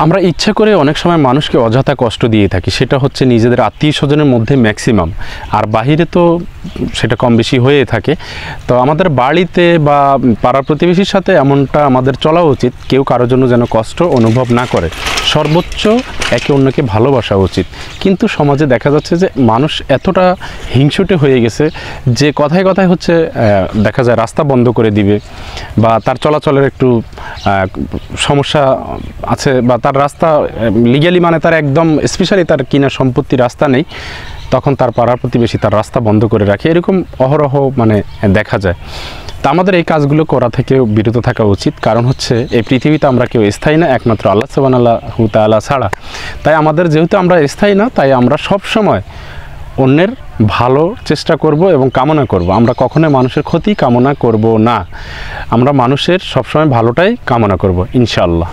আমরা ইচ্ছা করে অনেক সময় মানুষকে অযথা কষ্ট দিয়ে থাকি, সেটা হচ্ছে নিজেদের আত্মীয় স্বজনের মধ্যে ম্যাক্সিমাম, আর বাহিরে তো সেটা কম বেশি হয়ে থাকে। তো আমাদের বাড়িতে বা পাড়া প্রতিবেশীর সাথে এমনটা আমাদের চলা উচিত, কেউ কারোর জন্য যেন কষ্ট অনুভব না করে, সর্বোচ্চ একে অন্যকে ভালোবাসা উচিত। কিন্তু সমাজে দেখা যাচ্ছে যে মানুষ এতটা হিংসুটে হয়ে গেছে যে কথায় কথায় হচ্ছে দেখা যায় রাস্তা বন্ধ করে দিবে, বা তার চলাচলের একটু সমস্যা আছে, বা তার রাস্তা লিগ্যালি মানে তার একদম স্পেশালি তার কিনা সম্পত্তি রাস্তা নেই, তখন তার পাড়ার প্রতিবেশী তার রাস্তা বন্ধ করে রাখে, এরকম অহরহ মানে দেখা যায়। তা আমাদের এই কাজগুলো করা থেকে বিরত থাকা উচিত, কারণ হচ্ছে এই পৃথিবীতে আমরা কেউ স্থায়ী না, একমাত্র আল্লাহ সুবহানাহু ওয়া তাআলা ছাড়া। তাই আমাদের যেহেতু আমরা স্থায়ী না, তাই আমরা সব সময় অন্যের ভালো চেষ্টা করব এবং কামনা করব। আমরা কখনোই মানুষের ক্ষতি কামনা করব না, আমরা মানুষের সবসময় ভালোটাই কামনা করব ইনশাআল্লাহ।